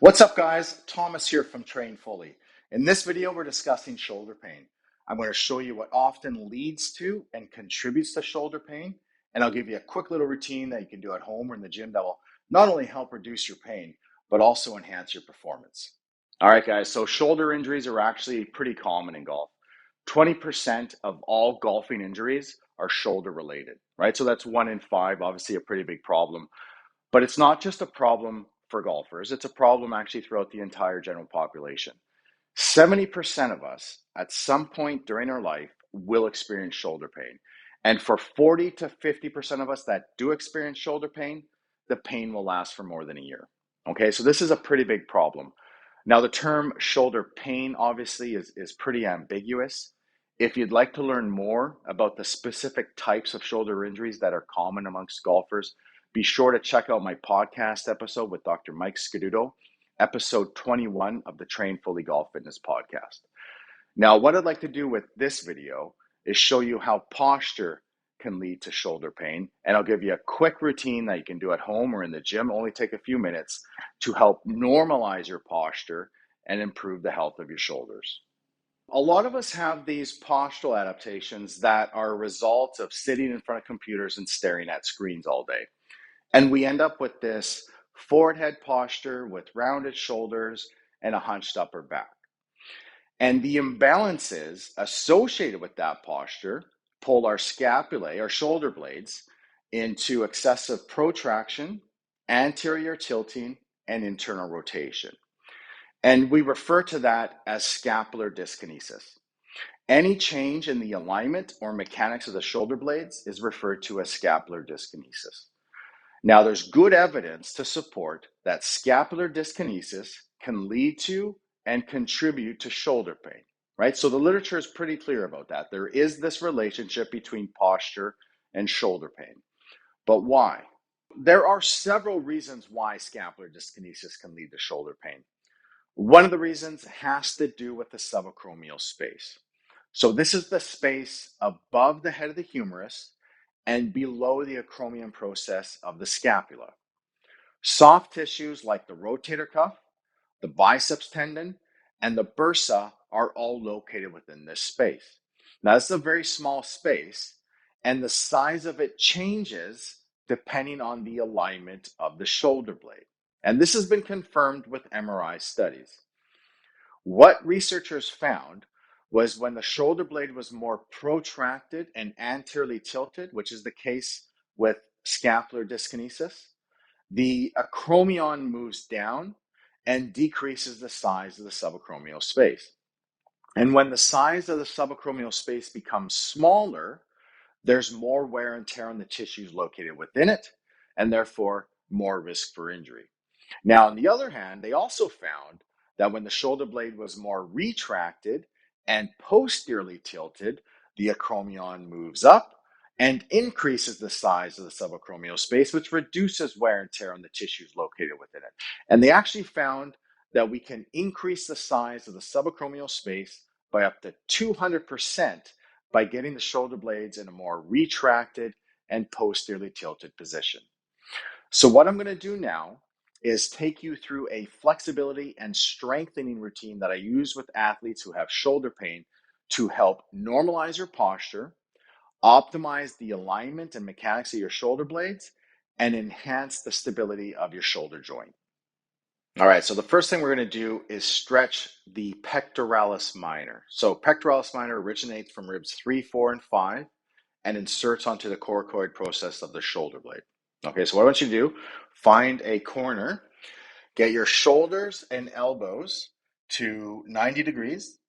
What's up, guys? Thomas here from Train Fully. In this video, we're discussing shoulder pain. I'm going to show you what often leads to and contributes to shoulder pain, and I'll give you a quick little routine that you can do at home or in the gym that will not only help reduce your pain, but also enhance your performance. All right, guys, so shoulder injuries are actually pretty common in golf. 20% of all golfing injuries are shoulder related, right? So that's 1 in 5, obviously a pretty big problem. But it's not just a problem for golfers, it's a problem actually throughout the entire general population. 70% of us at some point during our life will experience shoulder pain. And for 40 to 50% of us that do experience shoulder pain, the pain will last for more than a year. Okay, so this is a pretty big problem. Now, the term shoulder pain obviously is pretty ambiguous. If you'd like to learn more about the specific types of shoulder injuries that are common amongst golfers, be sure to check out my podcast episode with Dr. Mike Scaduto, episode 21 of the Train Fully Golf Fitness podcast. Now, what I'd like to do with this video is show you how posture can lead to shoulder pain, and I'll give you a quick routine that you can do at home or in the gym, only take a few minutes, to help normalize your posture and improve the health of your shoulders. A lot of us have these postural adaptations that are a result of sitting in front of computers and staring at screens all day. And we end up with this forward head posture with rounded shoulders and a hunched upper back. And the imbalances associated with that posture pull our scapulae, our shoulder blades, into excessive protraction, anterior tilting, and internal rotation. And we refer to that as scapular dyskinesis. Any change in the alignment or mechanics of the shoulder blades is referred to as scapular dyskinesis. Now, there's good evidence to support that scapular dyskinesis can lead to and contribute to shoulder pain, right? So the literature is pretty clear about that. There is this relationship between posture and shoulder pain. But why? There are several reasons why scapular dyskinesis can lead to shoulder pain. One of the reasons has to do with the subacromial space. So this is the space above the head of the humerus and below the acromion process of the scapula. Soft tissues like the rotator cuff, the biceps tendon, and the bursa are all located within this space. Now, this is a very small space, and the size of it changes depending on the alignment of the shoulder blade. And this has been confirmed with MRI studies. What researchers found was when the shoulder blade was more protracted and anteriorly tilted, which is the case with scapular dyskinesis, the acromion moves down and decreases the size of the subacromial space. And when the size of the subacromial space becomes smaller, there's more wear and tear on the tissues located within it, and therefore more risk for injury. Now, on the other hand, they also found that when the shoulder blade was more retracted and posteriorly tilted, the acromion moves up and increases the size of the subacromial space, which reduces wear and tear on the tissues located within it. And they actually found that we can increase the size of the subacromial space by up to 200% by getting the shoulder blades in a more retracted and posteriorly tilted position. So what I'm going to do now is take you through a flexibility and strengthening routine that I use with athletes who have shoulder pain to help normalize your posture, optimize the alignment and mechanics of your shoulder blades, and enhance the stability of your shoulder joint. All right, so the first thing we're going to do is stretch the pectoralis minor. So pectoralis minor originates from ribs 3, 4, and 5 and inserts onto the coracoid process of the shoulder blade. Okay, so what I want you to do, find a corner, get your shoulders and elbows to 90 degrees,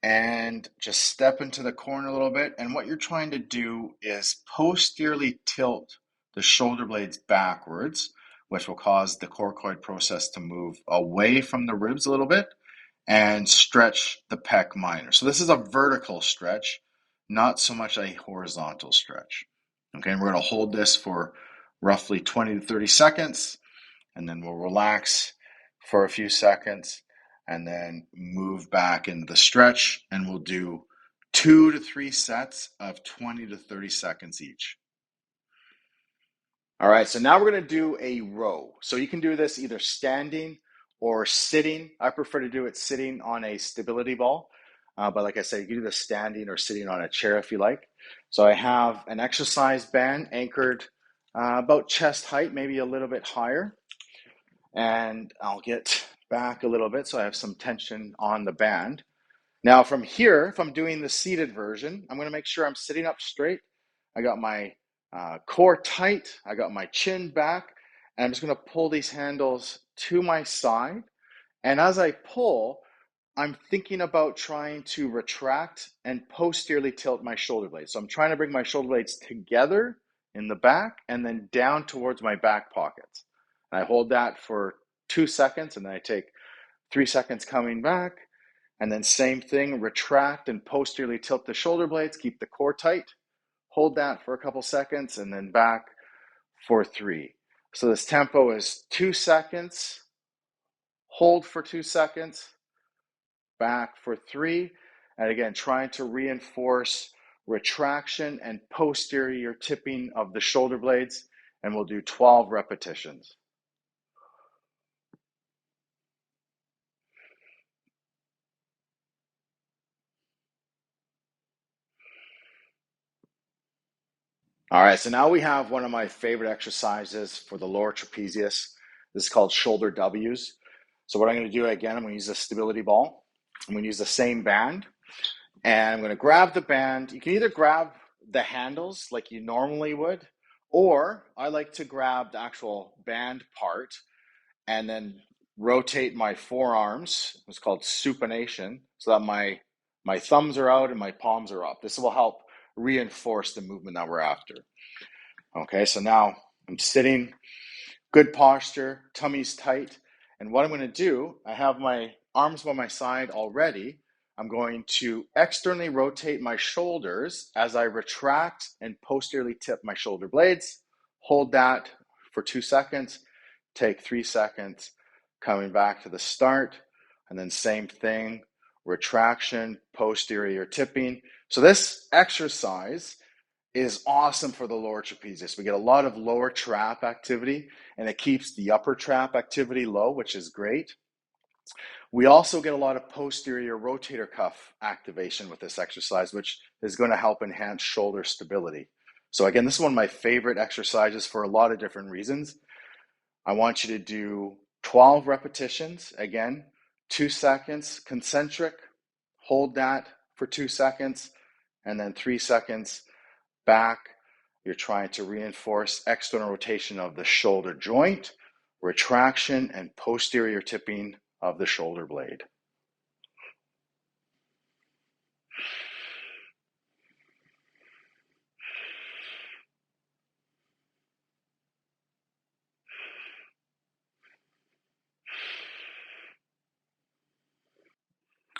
and just step into the corner a little bit. And what you're trying to do is posteriorly tilt the shoulder blades backwards, which will cause the coracoid process to move away from the ribs a little bit and stretch the pec minor. So this is a vertical stretch, not so much a horizontal stretch. Okay, and we're going to hold this for roughly 20 to 30 seconds, and then we'll relax for a few seconds and then move back into the stretch, and we'll do 2 to 3 sets of 20 to 30 seconds each. All right, so now we're going to do a row. So you can do this either standing or sitting. I prefer to do it sitting on a stability ball. But like I said, you can do this standing or sitting on a chair if you like. So I have an exercise band anchored about chest height, maybe a little bit higher. And I'll get back a little bit so I have some tension on the band. Now from here, if I'm doing the seated version, I'm going to make sure I'm sitting up straight. I got my core tight. I got my chin back. And I'm just going to pull these handles to my side. And as I pull, I'm thinking about trying to retract and posteriorly tilt my shoulder blades. So I'm trying to bring my shoulder blades together in the back and then down towards my back pockets. And I hold that for 2 seconds, and then I take 3 seconds coming back. And then same thing, retract and posteriorly tilt the shoulder blades, keep the core tight. Hold that for a couple seconds, and then back for 3. So this tempo is 2 seconds, hold for 2 seconds, back for 3. And again, trying to reinforce retraction and posterior tipping of the shoulder blades. And we'll do 12 repetitions. All right, so now we have one of my favorite exercises for the lower trapezius. This is called shoulder W's. So what I'm going to do again, I'm going to use a stability ball. I'm going to use the same band, and I'm going to grab the band. You can either grab the handles like you normally would, or I like to grab the actual band part and then rotate my forearms. It's called supination, so that my thumbs are out and my palms are up. This will help reinforce the movement that we're after. Okay, so now I'm sitting, good posture, tummy's tight. And what I'm going to do, I have my arms by my side already. I'm going to externally rotate my shoulders as I retract and posteriorly tip my shoulder blades. Hold that for 2 seconds, take 3 seconds, coming back to the start, and then same thing, retraction, posterior tipping. So this exercise is awesome for the lower trapezius. We get a lot of lower trap activity, and it keeps the upper trap activity low, which is great. We also get a lot of posterior rotator cuff activation with this exercise, which is going to help enhance shoulder stability. So again, this is one of my favorite exercises for a lot of different reasons. I want you to do 12 repetitions. Again, 2 seconds concentric, hold that for 2 seconds, and then 3 seconds back. You're trying to reinforce external rotation of the shoulder joint, retraction, and posterior tipping of the shoulder blade.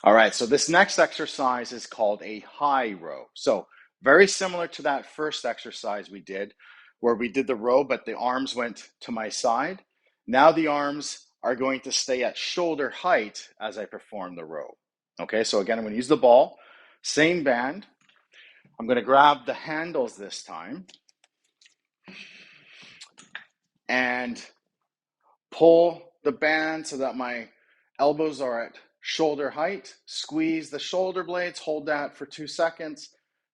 All right, so this next exercise is called a high row. So very similar to that first exercise we did, where we did the row, but the arms went to my side. Now the arms are going to stay at shoulder height as I perform the row. Okay, so again, I'm going to use the ball, same band. I'm going to grab the handles this time and pull the band so that my elbows are at shoulder height. Squeeze the shoulder blades, hold that for 2 seconds.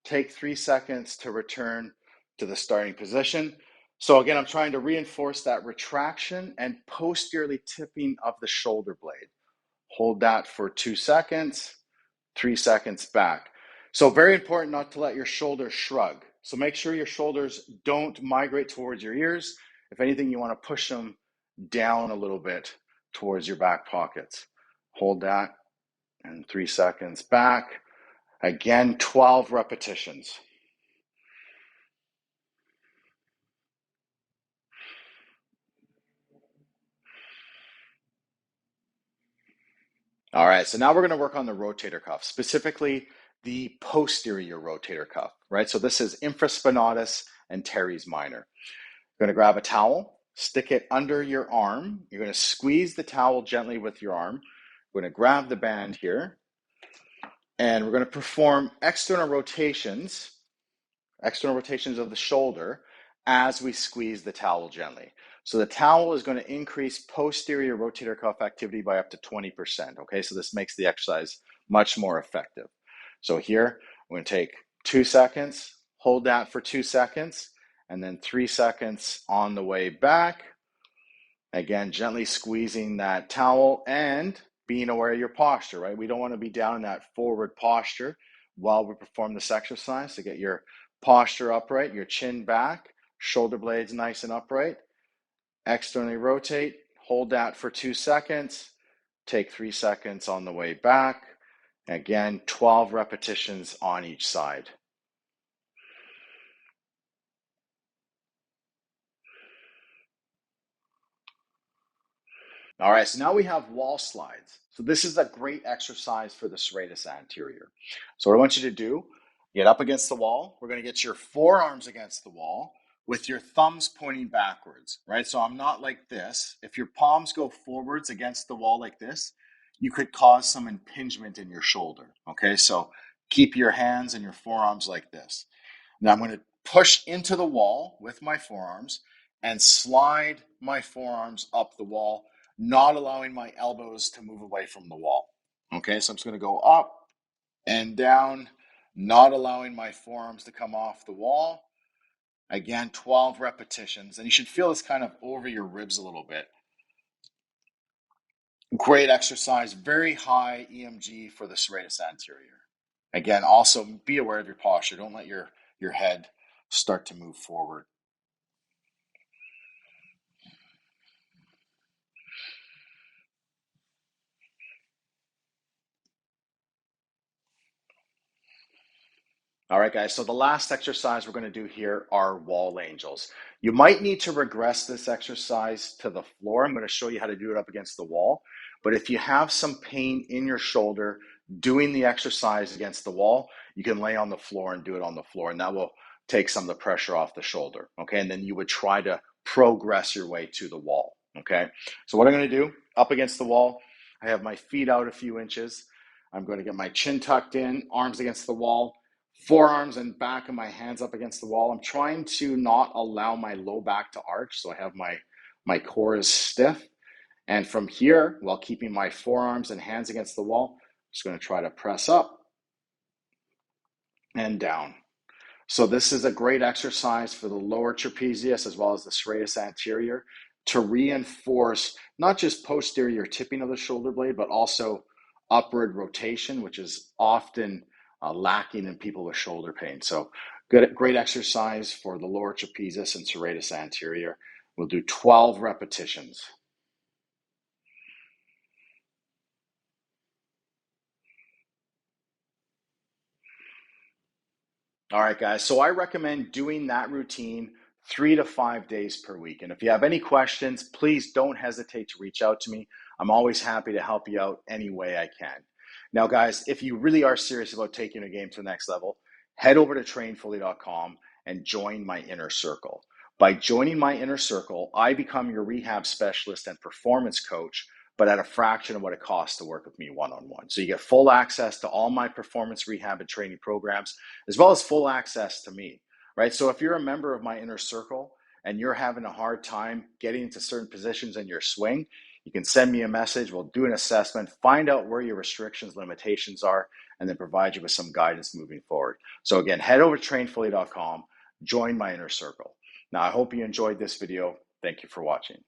Take 3 seconds to return to the starting position. So again, I'm trying to reinforce that retraction and posteriorly tipping of the shoulder blade. Hold that for 2 seconds, 3 seconds back. So very important not to let your shoulders shrug. So make sure your shoulders don't migrate towards your ears. If anything, you want to push them down a little bit towards your back pockets. Hold that, and 3 seconds back. Again, 12 repetitions. All right, so now we're going to work on the rotator cuff, specifically the posterior rotator cuff, right? So this is infraspinatus and teres minor. You're going to grab a towel, stick it under your arm. You're going to squeeze the towel gently with your arm. We're going to grab the band here, and we're going to perform external rotations of the shoulder as we squeeze the towel gently. So the towel is going to increase posterior rotator cuff activity by up to 20%. Okay, so this makes the exercise much more effective. So here, I'm going to take 2 seconds, hold that for 2 seconds, and then 3 seconds on the way back. Again, gently squeezing that towel and being aware of your posture, right? We don't want to be down in that forward posture while we perform this exercise. So get your posture upright, your chin back, shoulder blades nice and upright. Externally rotate, hold that for 2 seconds, take 3 seconds on the way back. Again, 12 repetitions on each side. All right, so now we have wall slides. So this is a great exercise for the serratus anterior. So what I want you to do, get up against the wall. We're going to get your forearms against the wall with your thumbs pointing backwards, right? So I'm not like this. If your palms go forwards against the wall like this, you could cause some impingement in your shoulder, okay? So keep your hands and your forearms like this. Now I'm going to push into the wall with my forearms and slide my forearms up the wall, not allowing my elbows to move away from the wall. Okay, so I'm just going to go up and down, not allowing my forearms to come off the wall. Again, 12 repetitions, and you should feel this kind of over your ribs a little bit. Great exercise, very high EMG for the serratus anterior. Again, also be aware of your posture. Don't let your head start to move forward. All right, guys, so the last exercise we're going to do here are wall angels. You might need to regress this exercise to the floor. I'm going to show you how to do it up against the wall. But if you have some pain in your shoulder doing the exercise against the wall, you can lay on the floor and do it on the floor, and that will take some of the pressure off the shoulder, okay? And then you would try to progress your way to the wall, okay? So what I'm going to do, up against the wall, I have my feet out a few inches. I'm going to get my chin tucked in, arms against the wall, forearms and back of my hands up against the wall. I'm trying to not allow my low back to arch, so I have my core is stiff. And from here, while keeping my forearms and hands against the wall, I'm just going to try to press up and down. So this is a great exercise for the lower trapezius as well as the serratus anterior to reinforce not just posterior tipping of the shoulder blade, but also upward rotation, which is often lacking in people with shoulder pain. So great exercise for the lower trapezius and serratus anterior. We'll do 12 repetitions. All right, guys. So I recommend doing that routine 3 to 5 days per week. And if you have any questions, please don't hesitate to reach out to me. I'm always happy to help you out any way I can. Now, guys, if you really are serious about taking a game to the next level, head over to trainfully.com and join my inner circle. By joining my inner circle, I become your rehab specialist and performance coach, but at a fraction of what it costs to work with me one-on-one. So you get full access to all my performance rehab and training programs, as well as full access to me, right? So if you're a member of my inner circle and you're having a hard time getting into certain positions in your swing, you can send me a message. We'll do an assessment, find out where your restrictions, limitations are, and then provide you with some guidance moving forward. So again, head over to trainfully.com, join my inner circle. Now, I hope you enjoyed this video. Thank you for watching.